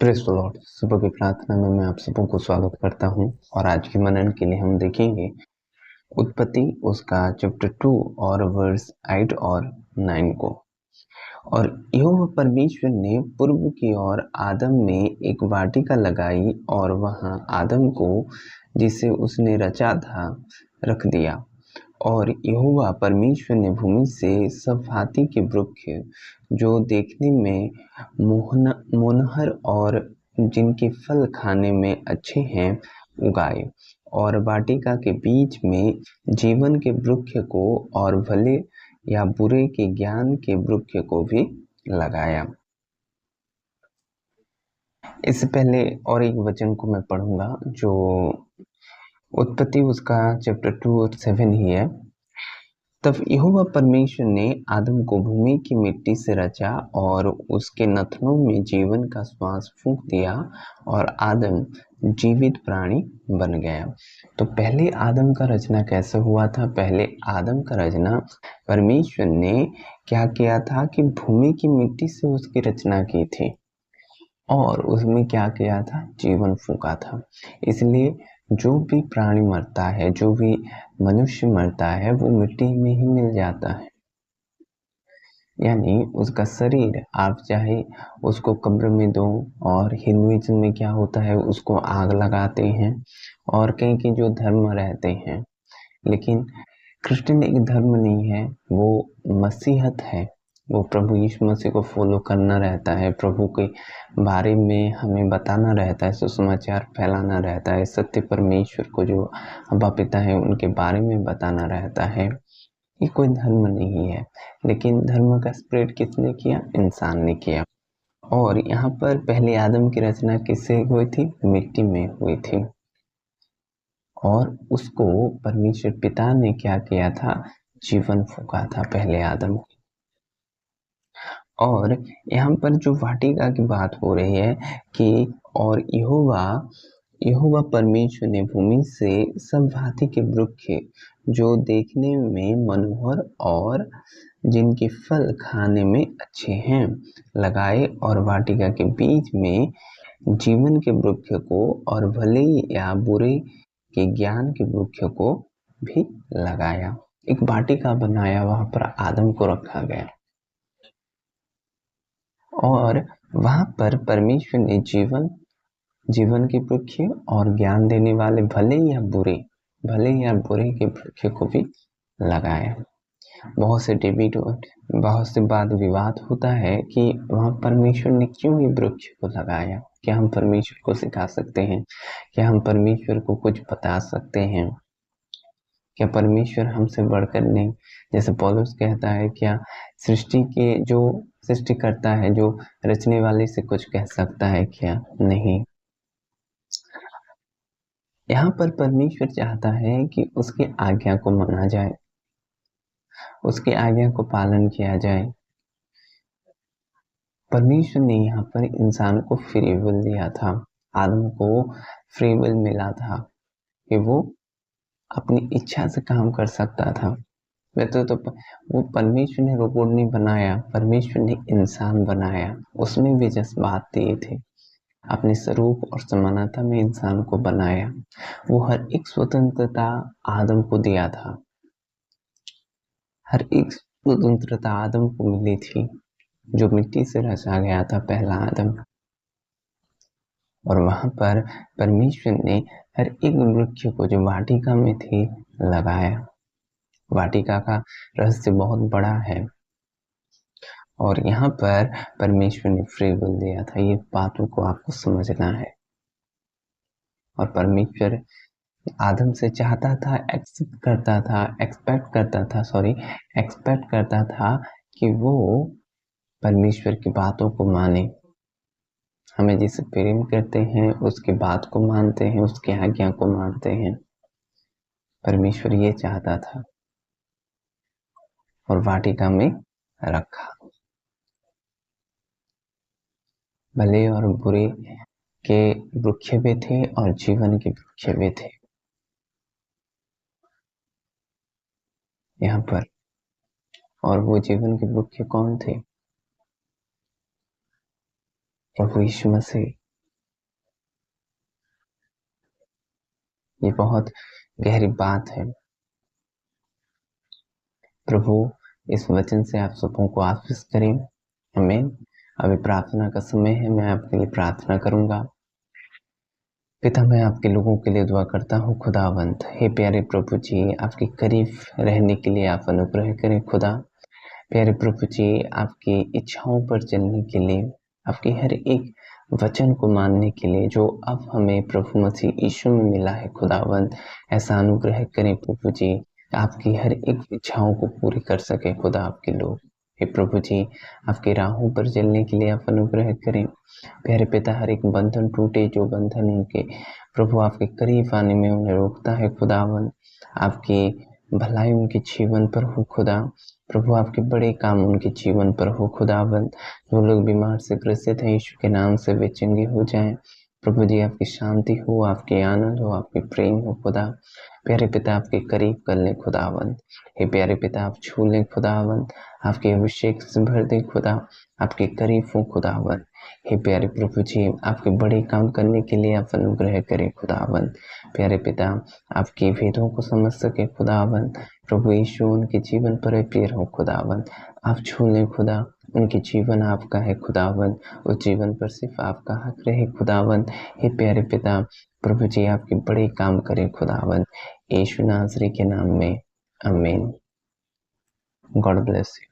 Praise the Lord. सुबह की प्रार्थना में मैं आप सबों को स्वागत करता हूं और आज के मनन के लिए हम देखेंगे उत्पत्ति उसका चैप्टर 2 और वर्स 8 और 9 को। और यहोवा परमेश्वर ने पूर्व की ओर आदम में एक वाटिका लगाई और वहां आदम को जिसे उसने रचा था रख दिया। और यहोवा परमेश्वर ने भूमि से सब भांति के वृक्ष जो देखने में मनोहर और जिनके फल खाने में अच्छे हैं उगाए, और वाटिका के बीच में जीवन के वृक्ष को और भले या बुरे के ज्ञान के वृक्ष को भी लगाया। इससे पहले और एक वचन को मैं पढ़ूंगा जो उत्पत्ति उसका चैप्टर 2 और 7 ही है। तब यहोवा परमेश्वर ने आदम को भूमि की मिट्टी से रचा और उसके नथनों में जीवन का श्वास फूंक दिया और आदम जीवित प्राणी बन गया। तो पहले आदम का रचना कैसे हुआ था? पहले आदम का रचना परमेश्वर ने क्या किया था कि भूमि की मिट्टी से उसकी रचना की थी और उसमें क्या किया था? जीवन फूंका था। इसलिए जो भी प्राणी मरता है, जो भी मनुष्य मरता है, वो मिट्टी में ही मिल जाता है। यानी उसका शरीर आप चाहे उसको कब्र में दो, और हिंदुइज्म में क्या होता है, उसको आग लगाते हैं और कहीं के जो धर्म रहते हैं, लेकिन क्रिश्चियन एक धर्म नहीं है, वो मसीहत है। वो प्रभु यीशु मसीह को फॉलो करना रहता है, प्रभु के बारे में हमें बताना रहता है, सुसमाचार फैलाना रहता है, सत्य परमेश्वर को जो अब्बा पिता है उनके बारे में बताना रहता है। ये कोई धर्म नहीं है, लेकिन धर्म का स्प्रेड किसने किया? इंसान ने किया। और यहाँ पर पहले आदम की रचना किससे हुई थी? मिट्टी में हुई थी। और उसको परमेश्वर पिता ने क्या किया था? जीवन फूंका था पहले आदम को। और यहाँ पर जो वाटिका की बात हो रही है कि और यहोवा परमेश्वर ने भूमि से सब भांति के वृक्ष जो देखने में मनोहर और जिनके फल खाने में अच्छे हैं लगाए, और वाटिका के बीच में जीवन के वृक्ष को और भले या बुरे के ज्ञान के वृक्ष को भी लगाया। एक वाटिका बनाया, वहां पर आदम को रखा गया और वहां पर परमेश्वर ने जीवन के वृक्ष और ज्ञान देने वाले भले या बुरे के वृक्ष को भी लगाया। बहुत से वाद विवाद होता है कि वहां परमेश्वर ने क्यों ये वृक्ष को लगाया। क्या हम परमेश्वर को सिखा सकते हैं? क्या हम परमेश्वर को कुछ बता सकते हैं? क्या परमेश्वर हमसे बढ़कर नहीं? जैसे पौलुस कहता है, क्या सृष्टि के जो सृष्टि करता है, जो रचने वाले से कुछ कह सकता है? क्या नहीं। यहाँ पर परमेश्वर चाहता है कि उसकी आज्ञा को माना जाए, उसकी आज्ञा को पालन किया जाए। परमेश्वर ने यहाँ पर इंसान को फ्री विल दिया था, आदम को फ्री विल मिला था कि वो अपनी इच्छा से काम कर सकता था। वैसे तो वो परमेश्वर ने रोबोट नहीं बनाया, परमेश्वर ने इंसान बनाया, उसमें भी जज्बात दिए थे, अपने स्वरूप और समानता में इंसान को बनाया। वो हर एक स्वतंत्रता आदम को दिया था, हर एक स्वतंत्रता आदम को मिली थी, जो मिट्टी से रचा गया था पहला आदम। और वहां पर परमेश्वर ने हर एक वृक्ष को जो वाटिका में थी लगाया। वाटिका का रहस्य बहुत बड़ा है और यहाँ पर परमेश्वर ने फ्री विल दिया था। ये बातों को आपको समझना है। और परमेश्वर आदम से चाहता था, एक्सपेक्ट करता था कि वो परमेश्वर की बातों को माने। हमें जिसे प्रेम करते हैं उसकी बात को मानते हैं, उसकी आज्ञा को मानते हैं। परमेश्वर ये चाहता था और वाटिका में रखा। भले और बुरे के वृक्ष भी थे और जीवन के वृक्ष भी थे यहाँ पर। और वो जीवन के वृक्ष कौन थे? प्रभु यीशु मसीह। ये बहुत गहरी बात है। प्रभु इस वचन से आप सबों को आशीष करें। आमीन। अभी प्रार्थना का समय है, मैं आपके लिए प्रार्थना करूंगा। पिता, मैं आपके लोगों के लिए दुआ करता हूँ खुदावंत। हे प्यारे प्रभु जी, आपके करीब रहने के लिए आप अनुग्रह करें खुदा। प्यारे प्रभु जी, आपकी इच्छाओं पर चलने के लिए, आपके हर एक वचन को मानने के लिए जो अब हमें प्रभु मसीह यीशु में मिला है खुदावंत, ऐसा अनुग्रह करें प्रभु जी, आपकी हर एक इच्छाओं को पूरी कर सके खुदा आपके लोग। हे प्रभु जी, आपकी राहों पर चलने के लिए आप अनुग्रह करें। प्यारे पिता, हर एक बंधन टूटे, जो बंधन उनके प्रभु आपके करीब आने में उन्हें रोकता है खुदावन, आपकी भलाई उनके जीवन पर हो खुदा। प्रभु आपके बड़े काम उनके जीवन पर हो खुदावन। जो लोग बीमार से ग्रसित हैं, यीशु के नाम से वे चंगे हो जाएं। प्रभु जी, आपकी शांति हो, आपके आनंद हो, आपके प्रेम हो खुदा। प्यारे पिता, आपके करीब कर लें खुदावन। हे प्यारे पिता, आप छू लें खुदावन, आपके अभिषेक से भर दें खुदा, आपके करीब हो खुदावन। हे प्यारे प्रभु जी, आपके बड़े काम करने के लिए आप अनुग्रह करें खुदावन। प्यारे पिता, आपके भेदों को समझ सके खुदावन। प्रभु यीशु उनके जीवन पर प्रिय हो खुदावन। आप छू लें खुदा, उनके जीवन आपका है खुदावन, उस जीवन पर सिर्फ आपका हक रहे खुदावन। हे प्यारे पिता, प्रभु जी आपके बड़े काम करें खुदावन, यीशु नासरी के नाम में, आमीन। God bless you.